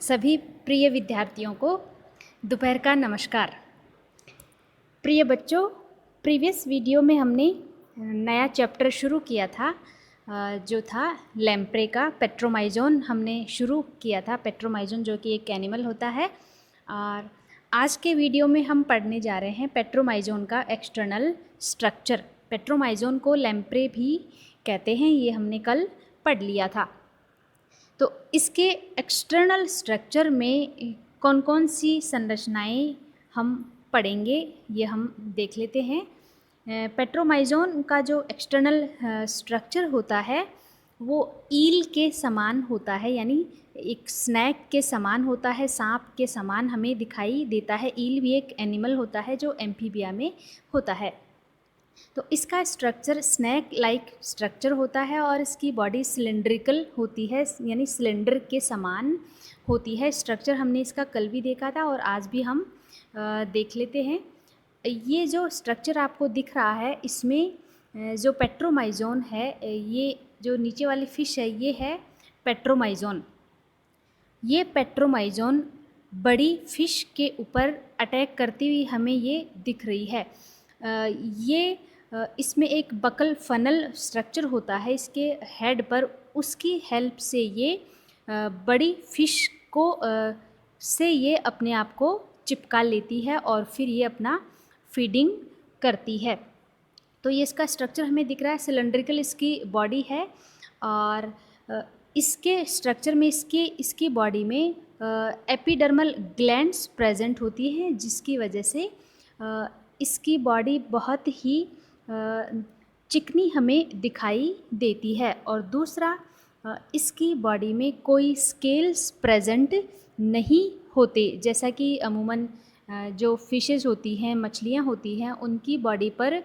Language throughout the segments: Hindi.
सभी प्रिय विद्यार्थियों को दोपहर का नमस्कार। प्रिय बच्चों, प्रीवियस वीडियो में हमने नया चैप्टर शुरू किया था जो था लैम्प्रे का। पेट्रोमाइजोन हमने शुरू किया था। पेट्रोमाइजोन जो कि एक एनिमल होता है। और आज के वीडियो में हम पढ़ने जा रहे हैं पेट्रोमाइजोन का एक्सटर्नल स्ट्रक्चर। पेट्रोमाइजोन को लैम्प्रे भी कहते हैं, ये हमने कल पढ़ लिया था। तो इसके एक्सटर्नल स्ट्रक्चर में कौन कौन सी संरचनाएं हम पढ़ेंगे, ये हम देख लेते हैं। पेट्रोमाइजोन का जो एक्सटर्नल स्ट्रक्चर होता है वो ईल के समान होता है, यानी एक स्नैक के समान होता है, सांप के समान हमें दिखाई देता है। ईल भी एक एनिमल होता है जो एम्फीबिया में होता है। तो इसका स्ट्रक्चर स्नैक लाइक स्ट्रक्चर होता है और इसकी बॉडी सिलेंड्रिकल होती है, यानी सिलेंडर के समान होती है। स्ट्रक्चर हमने इसका कल भी देखा था और आज भी हम देख लेते हैं। ये जो स्ट्रक्चर आपको दिख रहा है, इसमें जो पेट्रोमाइजोन है, ये जो नीचे वाली फिश है ये है पेट्रोमाइजोन। ये पेट्रोमाइजोन बड़ी फिश के ऊपर अटैक करती हुई हमें ये दिख रही है। ये इसमें एक बकल फनल स्ट्रक्चर होता है इसके हेड पर। उसकी हेल्प से ये बड़ी फिश को से ये अपने आप को चिपका लेती है और फिर ये अपना फीडिंग करती है। तो ये इसका स्ट्रक्चर हमें दिख रहा है, सिलेंड्रिकल इसकी बॉडी है। और इसके स्ट्रक्चर में इसकी बॉडी में एपिडर्मल ग्लैंड्स प्रेजेंट होती हैं, जिसकी वजह से इसकी बॉडी बहुत ही चिकनी हमें दिखाई देती है। और दूसरा, इसकी बॉडी में कोई स्केल्स प्रेजेंट नहीं होते, जैसा कि अमूमन जो फिशेस होती हैं, मछलियाँ होती हैं, उनकी बॉडी पर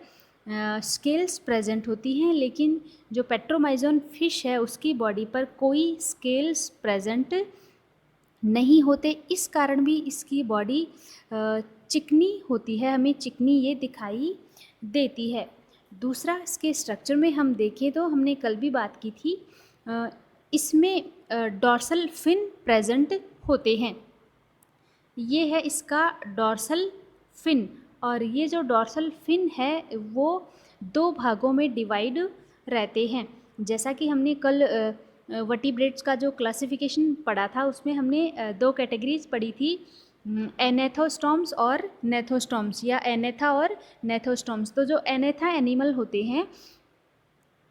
स्केल्स प्रेजेंट होती हैं। लेकिन जो पेट्रोमाइजोन फिश है उसकी बॉडी पर कोई स्केल्स प्रेजेंट नहीं होते। इस कारण भी इसकी बॉडी चिकनी होती है, हमें चिकनी ये दिखाई देती है। दूसरा, इसके स्ट्रक्चर में हम देखें तो हमने कल भी बात की थी, इसमें डॉर्सल फिन प्रेजेंट होते हैं। ये है इसका डॉर्सल फिन, और ये जो डॉर्सल फिन है वो दो भागों में डिवाइड रहते हैं। जैसा कि हमने कल वर्टिब्रेट्स का जो क्लासिफिकेशन पढ़ा था उसमें हमने दो कैटेगरीज पढ़ी थी, एनेथोस्टॉम्स और नेथोस्टॉम्स, या एनेथा और नेथोस्टॉम्स। तो जो एनेथा एनिमल होते हैं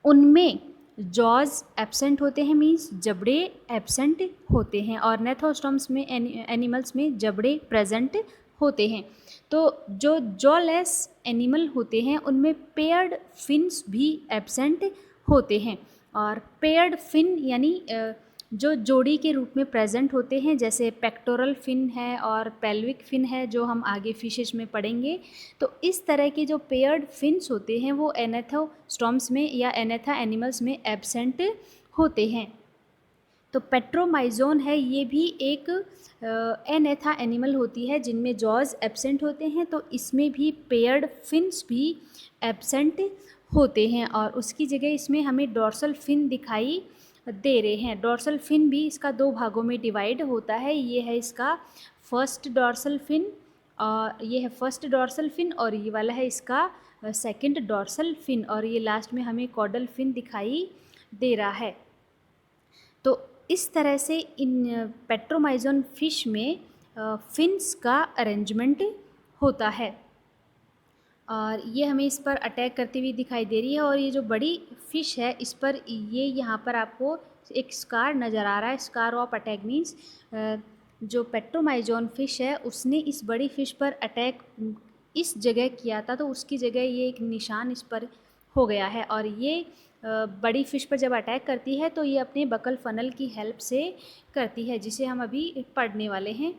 उनमें जॉज एब्सेंट होते हैं, मीन्स जबड़े एब्सेंट होते हैं, और नेथोस्टॉम्स में एनिमल्स में जबड़े प्रेजेंट होते हैं। तो जो जॉलेस एनिमल होते हैं उनमें पेयर्ड फिन्स भी एब्सेंट होते हैं। और पेयर्ड फिन यानी जो जोड़ी के रूप में प्रेजेंट होते हैं, जैसे पेक्टोरल फिन है और पेल्विक फिन है, जो हम आगे फिशेस में पढ़ेंगे। तो इस तरह के जो पेयर्ड फिन्स होते हैं वो एनेथोस्टॉम्स में या एनेथा एनिमल्स में एब्सेंट होते हैं। तो पेट्रोमाइजोन है, ये भी एक एनेथा एनिमल होती है जिनमें जॉज एब्सेंट होते हैं। तो इसमें भी पेयर्ड फिन्स भी एब्सेंट होते हैं और उसकी जगह इसमें हमें डॉर्सल फिन दिखाई दे रहे हैं। डॉर्सल फिन भी इसका दो भागों में डिवाइड होता है। ये है इसका फर्स्ट डॉर्सल फिन, और ये है फर्स्ट डॉर्सल फिन, और ये वाला है इसका सेकंड डॉर्सल फिन, और ये लास्ट में हमें कॉडल फिन दिखाई दे रहा है। तो इस तरह से इन पेट्रोमाइजोन फिश में फिन्स का अरेंजमेंट होता है और ये हमें इस पर अटैक करती हुई दिखाई दे रही है। और ये जो बड़ी फ़िश है इस पर ये यहाँ पर आपको एक स्कार नज़र आ रहा है। स्कार ऑफ अटैक मीन्स जो पेट्रोमाइजोन फ़िश है उसने इस बड़ी फ़िश पर अटैक इस जगह किया था, तो उसकी जगह ये एक निशान इस पर हो गया है। और ये बड़ी फ़िश पर जब अटैक करती है तो ये अपने बकल फनल की हेल्प से करती है, जिसे हम अभी पढ़ने वाले हैं।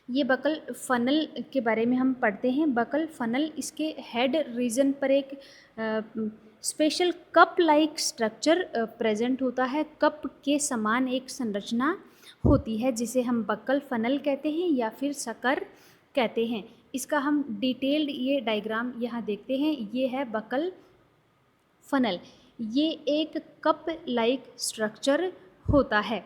ये बकल फनल के बारे में हम पढ़ते हैं। बकल फनल, इसके हेड रीजन पर एक special cup like structure present होता है। कप के समान एक संरचना होती है जिसे हम बकल फनल कहते हैं या फिर सकर कहते हैं। इसका हम डिटेल्ड ये डायग्राम यहाँ देखते हैं। ये है बकल फनल, ये एक कप लाइक स्ट्रक्चर होता है।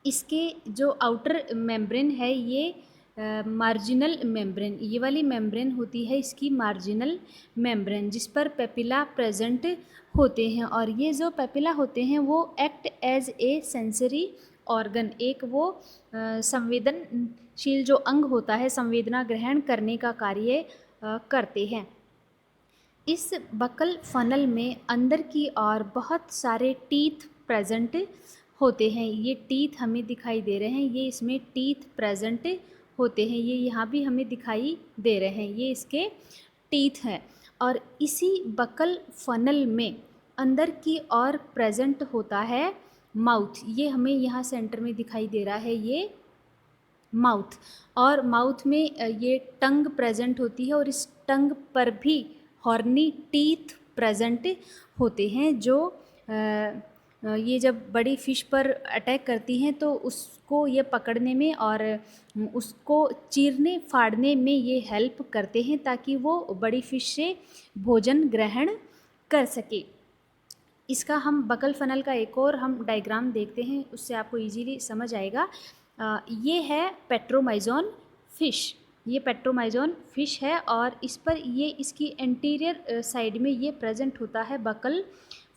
इसके जो आउटर मेम्ब्रेन है ये मार्जिनल मेम्ब्रेन, ये वाली मेम्ब्रेन होती है इसकी मार्जिनल मेम्ब्रेन, जिस पर पेपिला प्रेजेंट होते हैं। और ये जो पेपिला होते हैं वो act as a sensory organ, एक वो संवेदनशील जो अंग होता है, संवेदना ग्रहण करने का कार्य करते हैं। इस बकल फनल में अंदर की ओर बहुत सारे टीथ प्रेजेंट होते हैं। ये टीथ हमें दिखाई दे रहे हैं, ये इसमें टीथ प्रेजेंट होते हैं, ये यहाँ भी हमें दिखाई दे रहे हैं, ये इसके टीथ हैं। और इसी बकल फनल में अंदर की ओर प्रेजेंट होता है माउथ, ये हमें यहाँ सेंटर में दिखाई दे रहा है, ये माउथ। और माउथ में ये टंग प्रेजेंट होती है और इस टंग पर भी हॉर्नी टीथ प्रेजेंट होते हैं, जो ये जब बड़ी फ़िश पर अटैक करती हैं तो उसको ये पकड़ने में और उसको चीरने फाड़ने में ये हेल्प करते हैं, ताकि वो बड़ी फ़िश से भोजन ग्रहण कर सके। इसका हम बकल फनल का एक और हम डायग्राम देखते हैं, उससे आपको इजीली समझ आएगा। ये है पेट्रोमाइजोन फ़िश, ये पेट्रोमाइजोन फ़िश है और इस पर ये इसकी एंटीरियर साइड में ये प्रेजेंट होता है बकल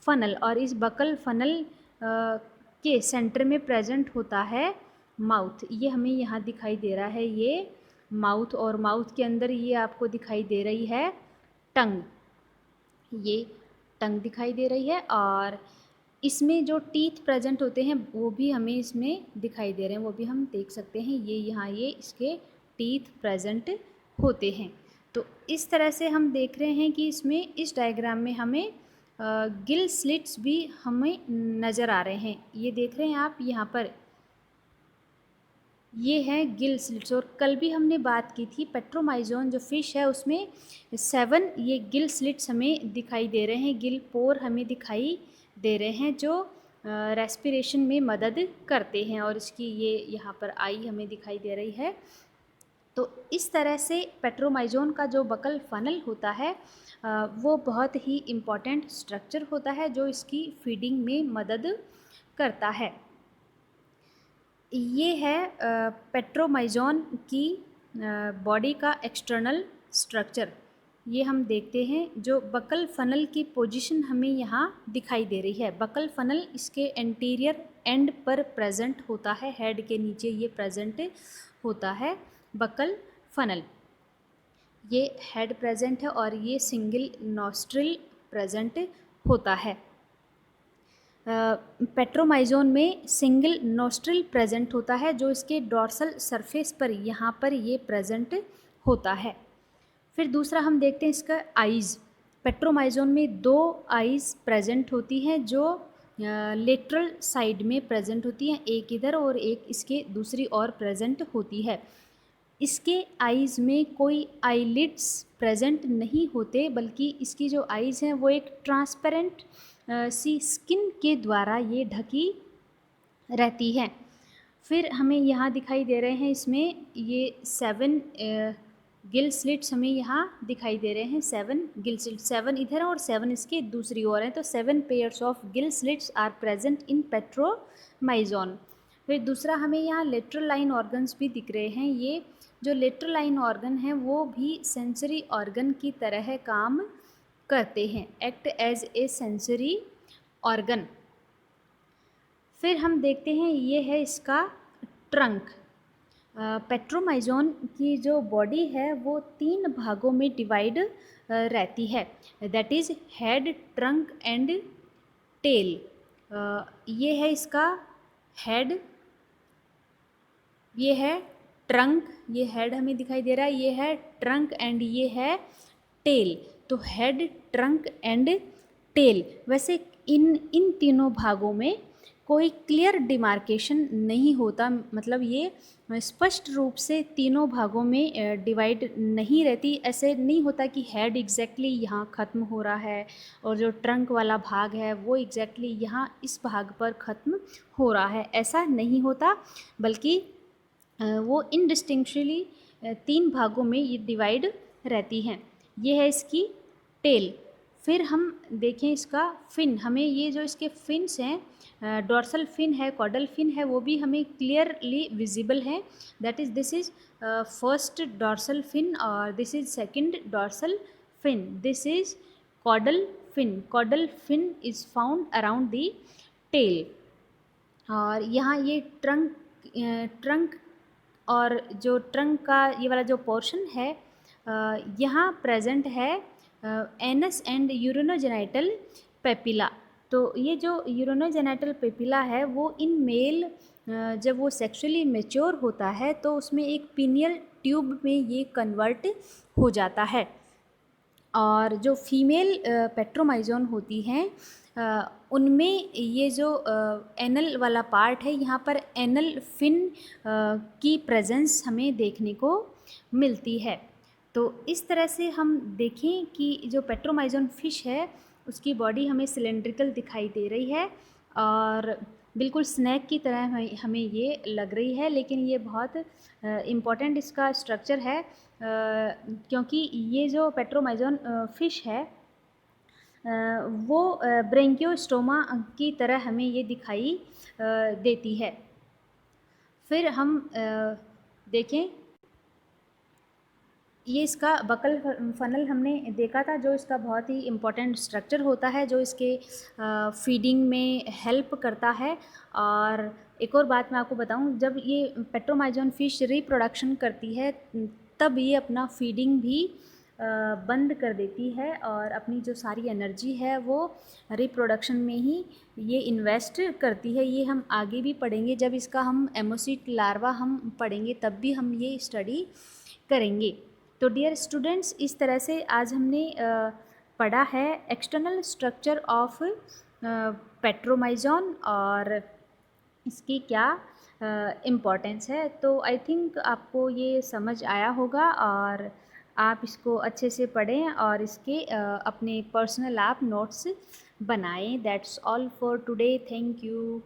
फनल, और इस बकल फनल के सेंटर में प्रेजेंट होता है माउथ। ये हमें यहाँ दिखाई दे रहा है, ये माउथ, और माउथ के अंदर ये आपको दिखाई दे रही है टंग, ये टंग दिखाई दे रही है। और इसमें जो टीथ प्रेजेंट होते हैं वो भी हमें इसमें दिखाई दे रहे हैं, वो भी हम देख सकते हैं, ये यहाँ ये इसके टीथ प्रेजेंट होते हैं। तो इस तरह से हम देख रहे हैं कि इसमें इस डायग्राम में हमें गिल स्लिट्स भी हमें नज़र आ रहे हैं, ये देख रहे हैं आप यहाँ पर, ये है गिल स्लिट्स। और कल भी हमने बात की थी, पेट्रोमाइजोन जो फ़िश है उसमें 7 ये गिल स्लिट्स हमें दिखाई दे रहे हैं, गिल पोर हमें दिखाई दे रहे हैं, जो रेस्पिरेशन में मदद करते हैं। और इसकी ये यहाँ पर आई हमें दिखाई दे रही है। तो इस तरह से पेट्रोमाइजोन का जो बकल फनल होता है वो बहुत ही इम्पॉर्टेंट स्ट्रक्चर होता है, जो इसकी फीडिंग में मदद करता है। ये है पेट्रोमाइजोन की बॉडी का एक्सटर्नल स्ट्रक्चर, ये हम देखते हैं। जो बकल फनल की पोजीशन हमें यहाँ दिखाई दे रही है, बकल फनल इसके एंटीरियर एंड पर प्रेजेंट होता है, हेड के नीचे ये प्रेजेंट होता है बकल फनल, ये हेड प्रेजेंट है और ये सिंगल नॉस्ट्रिल प्रेजेंट होता है। पेट्रोमाइजोन में सिंगल नॉस्ट्रिल प्रेजेंट होता है, जो इसके डॉर्सल सरफेस पर यहाँ पर ये प्रेजेंट होता है। फिर दूसरा हम देखते हैं इसका आइज़। पेट्रोमाइजोन में 2 आइज़ प्रेजेंट होती हैं, जो लेटरल साइड में प्रेजेंट होती हैं, एक इधर और एक इसके दूसरी ओर प्रेजेंट होती है। इसके आइज़ में कोई आईलिड्स प्रेजेंट नहीं होते, बल्कि इसकी जो आइज़ हैं वो एक ट्रांसपेरेंट सी स्किन के द्वारा ये ढकी रहती है। फिर हमें यहाँ दिखाई दे रहे हैं, इसमें ये 7 गिल स्लिट्स हमें यहाँ दिखाई दे रहे हैं, 7 गिल स्लिट्स, 7 इधर और 7 इसके दूसरी ओर हैं, तो 7 pairs of gill slits are present in petromyzon. फिर दूसरा हमें यहाँ लेटरल लाइन ऑर्गन्स भी दिख रहे हैं, ये जो लेटरल लाइन ऑर्गन हैं वो भी सेंसरी ऑर्गन की तरह काम करते हैं, act as a sensory organ. फिर हम देखते हैं ये है इसका ट्रंक। पेट्रोमाइजोन की जो बॉडी है वो 3 भागों में डिवाइड रहती है, that is head, trunk and tail. ये है इसका हेड, ये है ट्रंक, ये हेड हमें दिखाई दे रहा है, ये है ट्रंक एंड ये है टेल। तो हेड, ट्रंक एंड टेल। वैसे इन तीनों भागों में कोई क्लियर डिमार्केशन नहीं होता, मतलब ये स्पष्ट रूप से तीनों भागों में डिवाइड नहीं रहती। ऐसे नहीं होता कि हेड एग्जैक्टली यहाँ ख़त्म हो रहा है और जो ट्रंक वाला भाग है वो एग्जैक्टली यहाँ इस भाग पर ख़त्म हो रहा है, ऐसा नहीं होता, बल्कि वो इनडिस्टिंक्शली 3 भागों में ये डिवाइड रहती हैं। ये है इसकी टेल। फिर हम देखें इसका फिन, हमें ये जो इसके फिन्स हैं डॉर्सल फिन है, कॉडल फिन है, वो भी हमें क्लियरली विजिबल है। That is this is first dorsal fin और this is second dorsal fin. This is caudal fin. Caudal fin is found around the tail. और यहाँ ये ट्रंक और जो ट्रंक का ये वाला जो पोर्शन है यहाँ प्रेजेंट है एनस एंड यूरिनोजेनिटल पेपिला। तो ये जो यूरिनोजेनिटल पेपिला है वो इन मेल जब वो सेक्सुअली मैच्योर होता है तो उसमें एक पीनियल ट्यूब में ये कन्वर्ट हो जाता है। और जो फीमेल पेट्रोमाइजोन होती हैं उनमें ये जो एनल वाला पार्ट है यहाँ पर एनल फिन की प्रेजेंस हमें देखने को मिलती है। तो इस तरह से हम देखें कि जो पेट्रोमाइजोन फिश है उसकी बॉडी हमें सिलेंड्रिकल दिखाई दे रही है और बिल्कुल स्नैक की तरह हमें ये लग रही है, लेकिन ये बहुत इम्पॉर्टेंट इसका स्ट्रक्चर है क्योंकि ये जो पेट्रोमाइजोन फिश है वो ब्रेंकियोस्टोमा की तरह हमें ये दिखाई देती है। फिर हम देखें ये इसका बकल फनल हमने देखा था जो इसका बहुत ही इम्पॉर्टेंट स्ट्रक्चर होता है जो इसके फीडिंग में हेल्प करता है। और एक और बात मैं आपको बताऊं, जब ये पेट्रोमाइजोन फिश रिप्रोडक्शन करती है तब ये अपना फीडिंग भी बंद कर देती है और अपनी जो सारी एनर्जी है वो रिप्रोडक्शन में ही ये इन्वेस्ट करती है। ये हम आगे भी पढ़ेंगे, जब इसका हम एमोसिट लार्वा हम पढ़ेंगे तब भी हम ये स्टडी करेंगे। तो डियर स्टूडेंट्स, इस तरह से आज हमने पढ़ा है एक्सटर्नल स्ट्रक्चर ऑफ पेट्रोमाइजोन और इसकी क्या इम्पोर्टेंस है। तो आई थिंक आपको ये समझ आया होगा और आप इसको अच्छे से पढ़ें और इसके अपने पर्सनल आप नोट्स बनाएं। That's all for today. Thank you.